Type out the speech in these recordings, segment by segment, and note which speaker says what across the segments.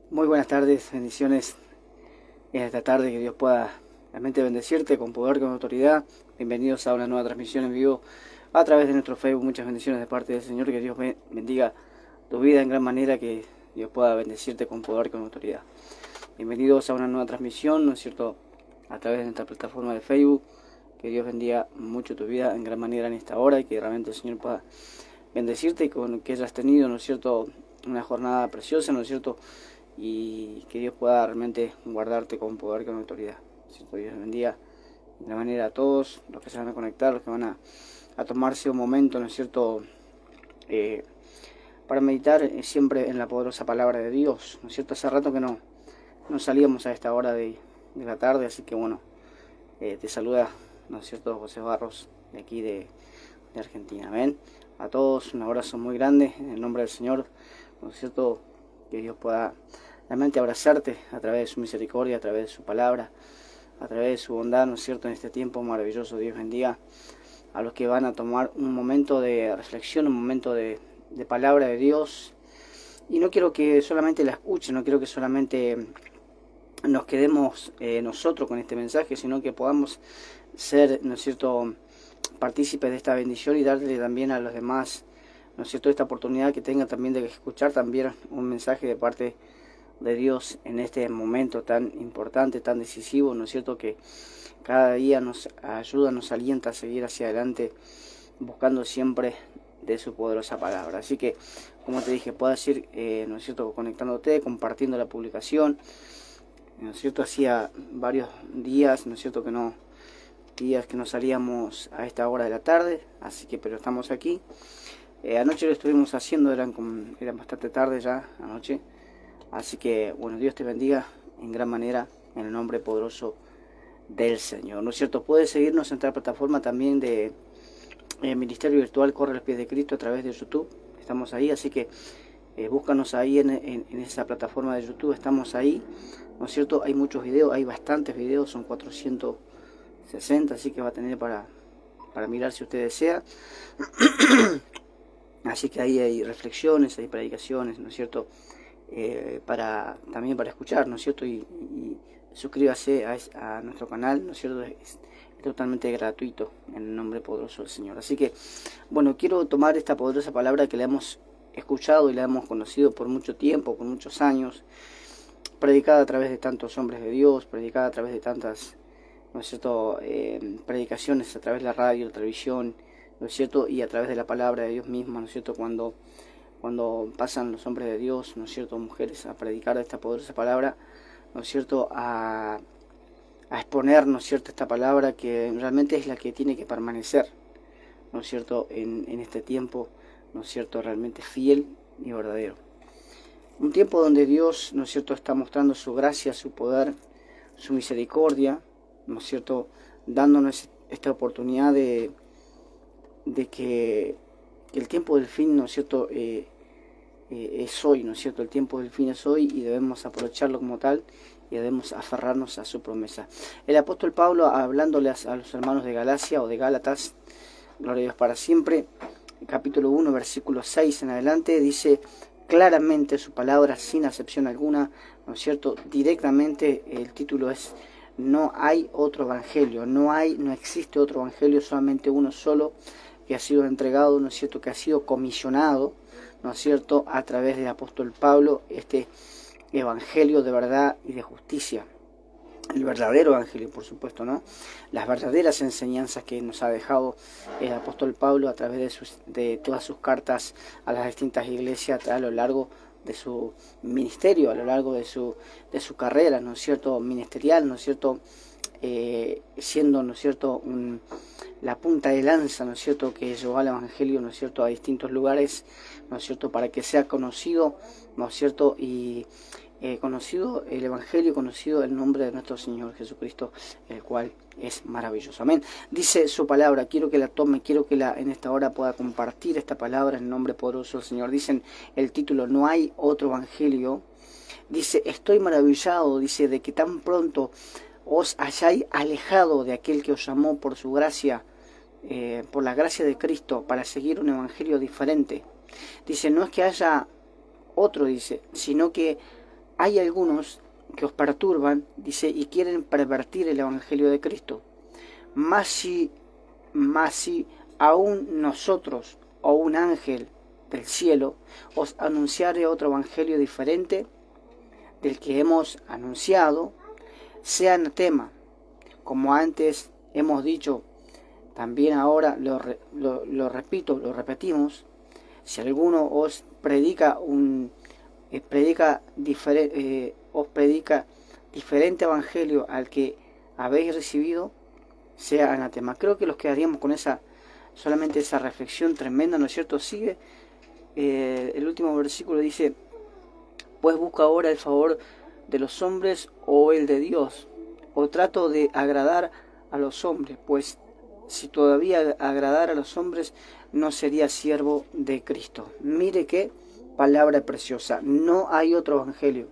Speaker 1: Muy buenas tardes, bendiciones en esta tarde, que Dios pueda realmente bendecirte con poder, con autoridad. Bienvenidos a una nueva transmisión en vivo a través de nuestro Facebook. Muchas bendiciones de parte del Señor, que Dios bendiga tu vida en gran manera, que Dios pueda bendecirte con poder, con autoridad. Bienvenidos a una nueva transmisión, ¿no es cierto?, a través de nuestra plataforma de Facebook. Que Dios bendiga mucho tu vida en gran manera en esta hora y que realmente el Señor pueda bendecirte con que hayas tenido, ¿no es cierto?, una jornada preciosa, ¿no es cierto?, y que Dios pueda realmente guardarte con poder, con autoridad. ¿Cierto? Dios bendiga de una manera a todos los que se van a conectar, los que van a tomarse un momento, ¿no es cierto?, eh, para meditar siempre en la poderosa palabra de Dios, ¿no es cierto? Hace rato que no salíamos a esta hora de la tarde, así que bueno, te saluda, ¿no es cierto?, José Barros, de aquí de Argentina. Amén. A todos un abrazo muy grande en el nombre del Señor, ¿no es cierto?, que Dios pueda realmente abrazarte a través de su misericordia, a través de su palabra, a través de su bondad, ¿no es cierto?, en este tiempo maravilloso. Dios bendiga a los que van a tomar un momento de reflexión, un momento de palabra de Dios. Y no quiero que solamente la escuchen, no quiero que solamente nos quedemos nosotros con este mensaje, sino que podamos ser, ¿no es cierto?, partícipes de esta bendición y darle también a los demás, ¿no es cierto?, esta oportunidad que tengan también de escuchar también un mensaje de parte de Dios en este momento tan importante, tan decisivo, ¿no es cierto?, que cada día nos ayuda, nos alienta a seguir hacia adelante, buscando siempre de su poderosa palabra. Así que, como te dije, puedes ir, ¿no es cierto?, conectándote, compartiendo la publicación, ¿no es cierto? Hacía varios días, ¿no es cierto?, que no salíamos a esta hora de la tarde, así que, pero estamos aquí. Anoche lo estuvimos haciendo, era bastante tarde ya anoche, así que, bueno, Dios te bendiga en gran manera en el nombre poderoso del Señor, ¿no es cierto? Puedes seguirnos en esta plataforma también de Ministerio Virtual Corre a los Pies de Cristo a través de YouTube. Estamos ahí, así que búscanos ahí en esa plataforma de YouTube, estamos ahí, ¿no es cierto? Hay muchos videos, hay bastantes videos, son 460, así que va a tener para mirar si usted desea. Así que ahí hay reflexiones, hay predicaciones, ¿no es cierto?, también para escuchar, ¿no es cierto? Y suscríbase a nuestro canal, ¿no es cierto? Es totalmente gratuito en el nombre poderoso del Señor. Así que, bueno, quiero tomar esta poderosa palabra que la hemos escuchado y la hemos conocido por mucho tiempo, por muchos años, predicada a través de tantos hombres de Dios, predicada a través de tantas, ¿no es cierto?, predicaciones a través de la radio, la televisión, ¿no es cierto?, y a través de la palabra de Dios mismo, ¿no es cierto?, cuando pasan los hombres de Dios, ¿no es cierto?, mujeres, a predicar esta poderosa palabra, ¿no es cierto?, a exponer, ¿no es cierto?, esta palabra que realmente es la que tiene que permanecer, ¿no es cierto?, en este tiempo, ¿no es cierto?, realmente fiel y verdadero. Un tiempo donde Dios, ¿no es cierto?, está mostrando su gracia, su poder, su misericordia, ¿no es cierto?, dándonos esta oportunidad de que el tiempo del fin, ¿no es cierto?, es hoy, ¿no es cierto? El tiempo del fin es hoy y debemos aprovecharlo como tal y debemos aferrarnos a su promesa. El apóstol Pablo, hablándole a los hermanos de Galacia o de Gálatas, gloria a Dios para siempre, capítulo 1, versículo 6 en adelante, dice claramente su palabra sin acepción alguna, ¿no es cierto? Directamente el título es: no hay otro evangelio, no existe otro evangelio, solamente uno solo, que ha sido entregado, ¿no es cierto?, que ha sido comisionado, ¿no es cierto?, a través del apóstol Pablo, este evangelio de verdad y de justicia. El verdadero evangelio, por supuesto, ¿no? Las verdaderas enseñanzas que nos ha dejado el apóstol Pablo a través de todas sus cartas a las distintas iglesias a lo largo de su ministerio, a lo largo de su carrera, ¿no es cierto?, ministerial, ¿no es cierto?, siendo, ¿no es cierto?, la punta de lanza, ¿no es cierto?, que llevó al evangelio, ¿no es cierto?, a distintos lugares, ¿no es cierto?, para que sea conocido, ¿no es cierto?, y conocido el evangelio, conocido el nombre de nuestro Señor Jesucristo, el cual es maravilloso. Amén. Dice su palabra, quiero que la tome, quiero que en esta hora pueda compartir esta palabra en el nombre poderoso del Señor. Dicen el título: no hay otro evangelio. Dice: estoy maravillado, dice, de que tan pronto os hayáis alejado de aquel que os llamó por su gracia, por la gracia de Cristo, para seguir un evangelio diferente. Dice, no es que haya otro, dice, sino que hay algunos que os perturban, dice, y quieren pervertir el Evangelio de Cristo. Mas si aún nosotros o un ángel del cielo os anunciare otro Evangelio diferente del que hemos anunciado, sea anatema. Como antes hemos dicho, también ahora lo repito, lo repetimos, si alguno os predica os predica diferente evangelio al que habéis recibido, sea anatema. Creo que nos quedaríamos con solamente esa reflexión tremenda, ¿no es cierto? Sigue el último versículo, dice: pues busca ahora el favor de los hombres o el de Dios, o trato de agradar a los hombres, pues si todavía agradara a los hombres, no sería siervo de Cristo. Mire qué palabra preciosa. No hay otro evangelio.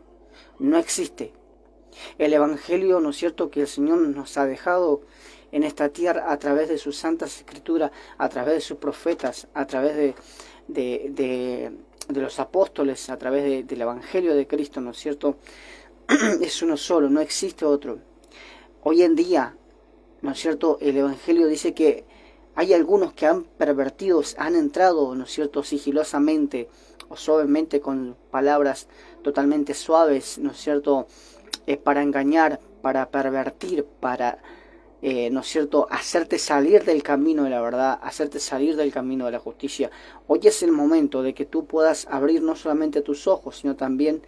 Speaker 1: No existe. El evangelio, ¿no es cierto?, que el Señor nos ha dejado en esta tierra a través de sus santas escrituras, a través de sus profetas, a través de los apóstoles, a través del evangelio de Cristo, ¿no es cierto? Es uno solo, no existe otro. Hoy en día, ¿no es cierto?, el evangelio dice que hay algunos que han pervertido, han entrado, ¿no es cierto?, sigilosamente o suavemente, con palabras totalmente suaves, ¿no es cierto?, para engañar, para pervertir, para, ¿no es cierto?, hacerte salir del camino de la verdad, hacerte salir del camino de la justicia. Hoy es el momento de que tú puedas abrir no solamente tus ojos, sino también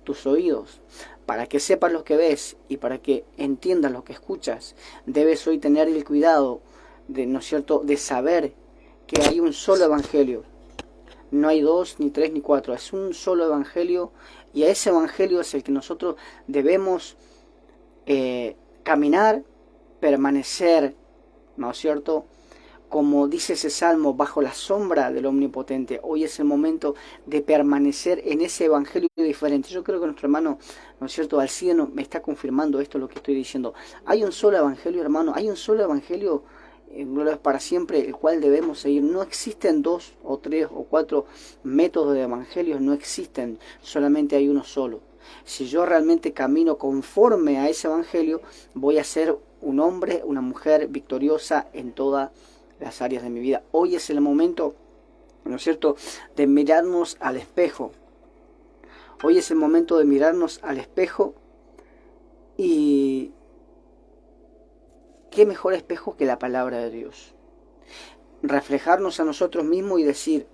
Speaker 1: tus oídos, para que sepas lo que ves y para que entiendas lo que escuchas. Debes hoy tener el cuidado de, ¿no es cierto?, de saber que hay un solo evangelio. No hay dos, ni tres, ni cuatro. Es un solo evangelio, y a ese evangelio es el que nosotros debemos caminar, permanecer, ¿no es cierto?, como dice ese salmo, bajo la sombra del Omnipotente. Hoy es el momento de permanecer en ese evangelio diferente. Yo creo que nuestro hermano, ¿no es cierto?, Alcieno me está confirmando esto, lo que estoy diciendo. Hay un solo evangelio, hermano, hay un solo evangelio, gloria para siempre, el cual debemos seguir. No existen dos o tres o cuatro métodos de evangelio, no existen, solamente hay uno solo. Si yo realmente camino conforme a ese evangelio, voy a ser un hombre, una mujer victoriosa en toda las áreas de mi vida. Hoy es el momento, ¿no es cierto?, de mirarnos al espejo. Hoy es el momento de mirarnos al espejo, y qué mejor espejo que la palabra de Dios. Reflejarnos a nosotros mismos y decir: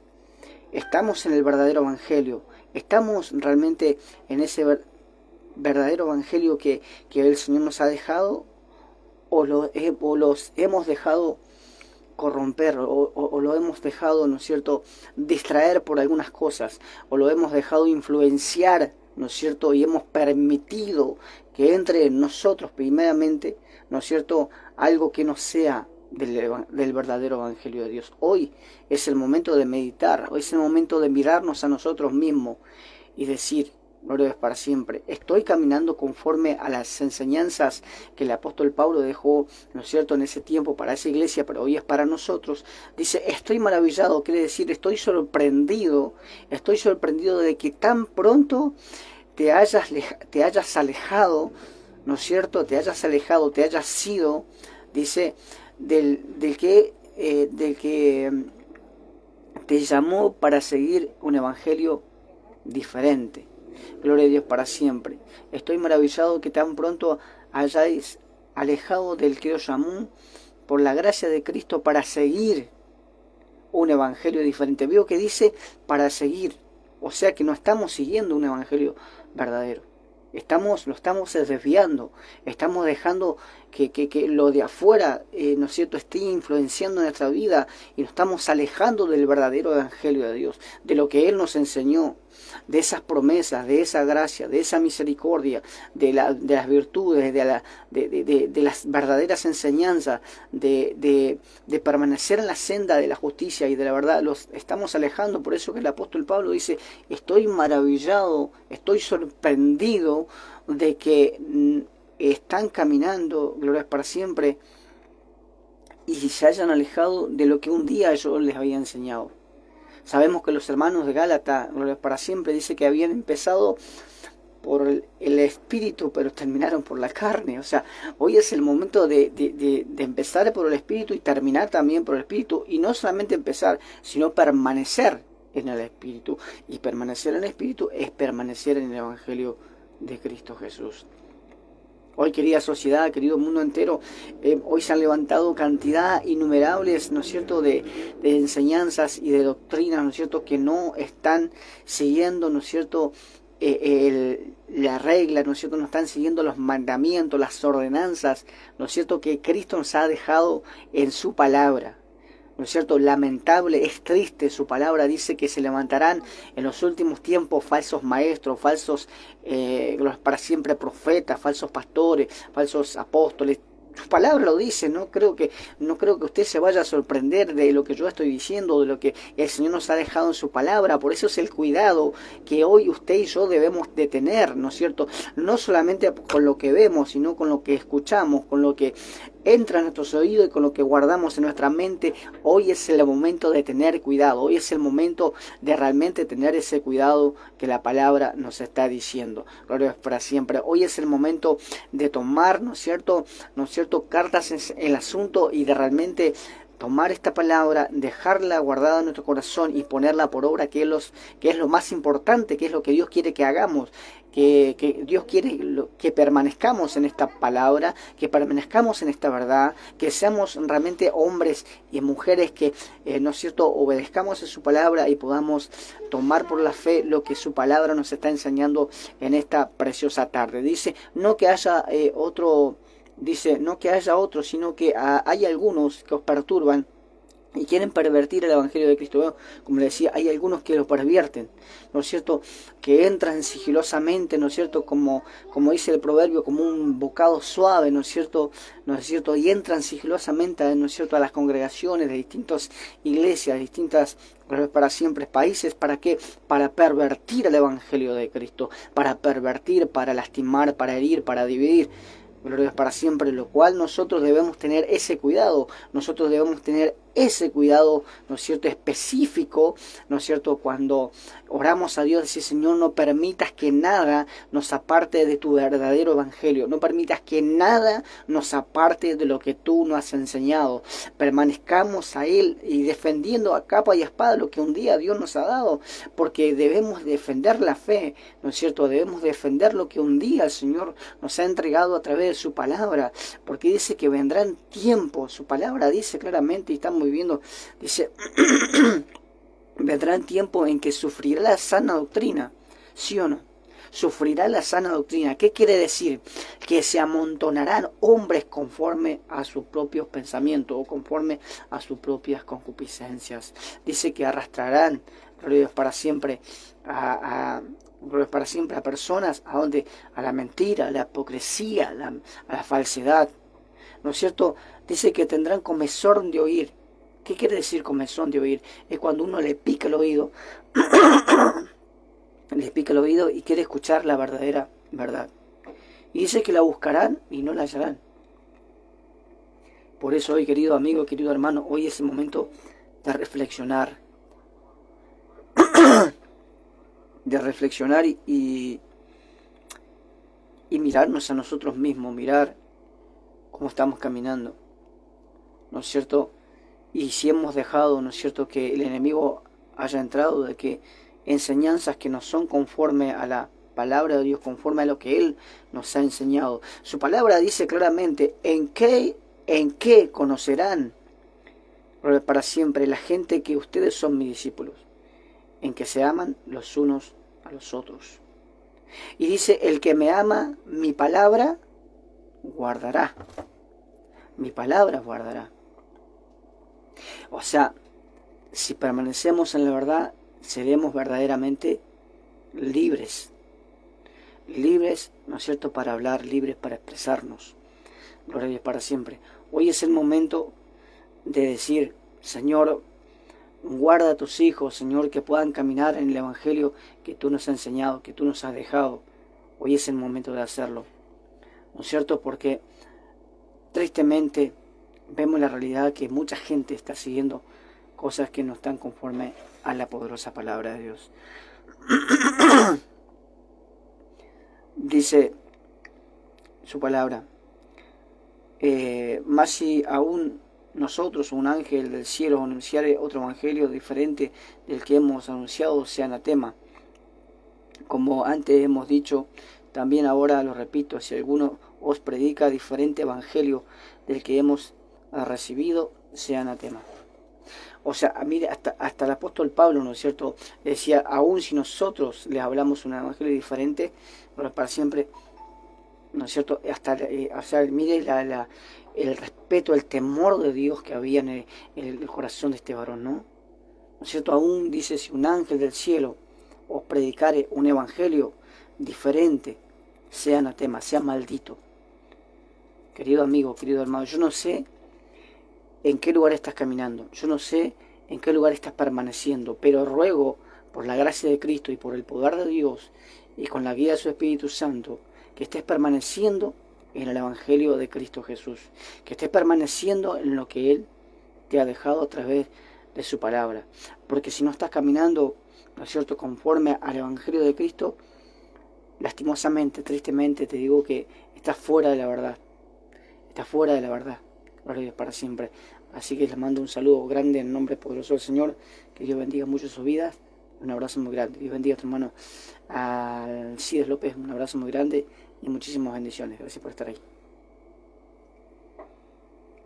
Speaker 1: estamos en el verdadero evangelio, estamos realmente en ese verdadero evangelio que el Señor nos ha dejado, o los hemos dejado corromper, o lo hemos dejado, ¿no es cierto?, distraer por algunas cosas, o lo hemos dejado influenciar, ¿no es cierto?, y hemos permitido que entre en nosotros primeramente, ¿no es cierto?, algo que no sea del verdadero evangelio de Dios. Hoy es el momento de meditar, hoy es el momento de mirarnos a nosotros mismos y decir: gloria es para siempre, estoy caminando conforme a las enseñanzas que el apóstol Pablo dejó, ¿no es cierto?, en ese tiempo para esa iglesia, pero hoy es para nosotros. Dice: estoy maravillado, quiere decir, estoy sorprendido de que tan pronto te hayas alejado, ¿no es cierto?, te hayas sido, dice, del que te llamó para seguir un evangelio diferente. Gloria a Dios para siempre. Estoy maravillado que tan pronto hayáis alejado del que os llamó por la gracia de Cristo para seguir un evangelio diferente. Veo que dice para seguir, o sea que no estamos siguiendo un evangelio verdadero. Lo estamos desviando, estamos dejando que lo de afuera, ¿no es cierto?, esté influenciando nuestra vida, y nos estamos alejando del verdadero evangelio de Dios, de lo que Él nos enseñó, de esas promesas, de esa gracia, de esa misericordia, de las virtudes, de las verdaderas enseñanzas, de permanecer en la senda de la justicia y de la verdad. Los estamos alejando. Por eso que el apóstol Pablo dice: estoy maravillado, estoy sorprendido de que están caminando, gloria para siempre, y se hayan alejado de lo que un día yo les había enseñado. Sabemos que los hermanos de Gálatas, gloria para siempre, dice que habían empezado por el Espíritu, pero terminaron por la carne. O sea, hoy es el momento de empezar por el Espíritu y terminar también por el Espíritu. Y no solamente empezar, sino permanecer en el Espíritu. Y permanecer en el Espíritu es permanecer en el Evangelio de Cristo Jesús. Hoy, querida sociedad, querido mundo entero, hoy se han levantado cantidad innumerables, ¿no es cierto?, de enseñanzas y de doctrinas, ¿no es cierto?, que no están siguiendo, ¿no es cierto?, la regla, ¿no es cierto?, no están siguiendo los mandamientos, las ordenanzas, ¿no es cierto?, que Cristo nos ha dejado en su palabra. ¿No es cierto? Lamentable, es triste, su palabra dice que se levantarán en los últimos tiempos falsos maestros, falsos para siempre profetas, falsos pastores, falsos apóstoles. Su palabra lo dice, no creo que usted se vaya a sorprender de lo que yo estoy diciendo, de lo que el Señor nos ha dejado en su palabra. Por eso es el cuidado que hoy usted y yo debemos de tener, ¿no es cierto? No solamente con lo que vemos, sino con lo que escuchamos, con lo que entra en nuestros oídos y con lo que guardamos en nuestra mente. Hoy es el momento de tener cuidado, hoy es el momento de realmente tener ese cuidado que la palabra nos está diciendo. Gloria es para siempre. Hoy es el momento de tomar, ¿no es cierto? Cartas en el asunto y de realmente tomar esta palabra, dejarla guardada en nuestro corazón y ponerla por obra, que es lo más importante, que es lo que Dios quiere que hagamos, que Dios quiere que permanezcamos en esta palabra, que permanezcamos en esta verdad, que seamos realmente hombres y mujeres que, ¿no es cierto?, obedezcamos en su palabra y podamos tomar por la fe lo que su palabra nos está enseñando en esta preciosa tarde. Dice, no que haya otro, sino que hay algunos que os perturban y quieren pervertir el Evangelio de Cristo. Como le decía, hay algunos que lo pervierten, ¿no es cierto?, que entran sigilosamente, ¿no es cierto?, como dice el proverbio, como un bocado suave, ¿no es cierto?, y entran sigilosamente, ¿no es cierto?, a las congregaciones de distintas iglesias, distintas para siempre países. ¿Para qué? Para pervertir el Evangelio de Cristo, para pervertir, para lastimar, para herir, para dividir. Gloria es para siempre, lo cual nosotros debemos tener ese cuidado, ¿no es cierto?, específico, ¿no es cierto?, cuando oramos a Dios, decir, Señor, no permitas que nada nos aparte de tu verdadero evangelio, no permitas que nada nos aparte de lo que tú nos has enseñado, permanezcamos a Él y defendiendo a capa y espada lo que un día Dios nos ha dado, porque debemos defender la fe, ¿no es cierto?, debemos defender lo que un día el Señor nos ha entregado a través de su palabra, porque dice que vendrán tiempos, su palabra dice claramente, y estamos viviendo, dice, vendrán tiempos en que sufrirá la sana doctrina, ¿sí o no? Sufrirá la sana doctrina. ¿Qué quiere decir? Que se amontonarán hombres conforme a sus propios pensamientos o conforme a sus propias concupiscencias. Dice que arrastrarán, gloria para siempre, a personas a la mentira, a la hipocresía, a la falsedad, ¿no es cierto? Dice que tendrán comezón de oír. ¿Qué quiere decir comezón de oír? Es cuando uno le pica el oído, y quiere escuchar la verdadera verdad. Y dice que la buscarán y no la hallarán. Por eso hoy, querido amigo, querido hermano, hoy es el momento de reflexionar. Y mirarnos a nosotros mismos, mirar cómo estamos caminando, ¿no es cierto? Y si hemos dejado, ¿no es cierto?, que el enemigo haya entrado, de que enseñanzas que no son conforme a la palabra de Dios, conforme a lo que Él nos ha enseñado. Su palabra dice claramente, ¿en qué conocerán para siempre la gente que ustedes son mis discípulos? En que se aman los unos a los otros. Y dice, el que me ama, mi palabra guardará. Mi palabra guardará. O sea, si permanecemos en la verdad, seremos verdaderamente libres. Libres, ¿no es cierto?, para hablar, libres para expresarnos. Gloria a Dios para siempre. Hoy es el momento de decir, Señor, guarda a tus hijos, Señor, que puedan caminar en el Evangelio que tú nos has enseñado, que tú nos has dejado. Hoy es el momento de hacerlo, ¿no es cierto? Porque tristemente vemos la realidad que mucha gente está siguiendo cosas que no están conforme a la poderosa palabra de Dios. Dice su palabra, más si aún nosotros, un ángel del cielo, anunciare otro evangelio diferente del que hemos anunciado, sea anatema. Como antes hemos dicho, también ahora lo repito, si alguno os predica diferente evangelio del que hemos recibido, sea anatema. O sea, mire, hasta el apóstol Pablo, ¿no es cierto?, decía, aún si nosotros les hablamos un evangelio diferente, para siempre, ¿no es cierto?, hasta, o sea, mire el respeto, el temor de Dios que había en el corazón de este varón, ¿no? ¿No es cierto? Aún dice, si un ángel del cielo os predicare un evangelio diferente, sea anatema, sea maldito. Querido amigo, querido hermano, yo no sé en qué lugar estás caminando, yo no sé en qué lugar estás permaneciendo, pero ruego por la gracia de Cristo y por el poder de Dios y con la guía de su Espíritu Santo, que estés permaneciendo en el Evangelio de Cristo Jesús, que estés permaneciendo en lo que Él te ha dejado a través de su palabra, porque si no estás caminando, ¿no es cierto?, conforme al Evangelio de Cristo, lastimosamente, tristemente te digo que estás fuera de la verdad, estás fuera de la verdad. Gloria a Dios para siempre. Así que les mando un saludo grande en el nombre poderoso del Señor. Que Dios bendiga mucho sus vidas. Un abrazo muy grande. Dios bendiga a tu hermano Alcides López. Un abrazo muy grande y muchísimas bendiciones. Gracias por estar ahí.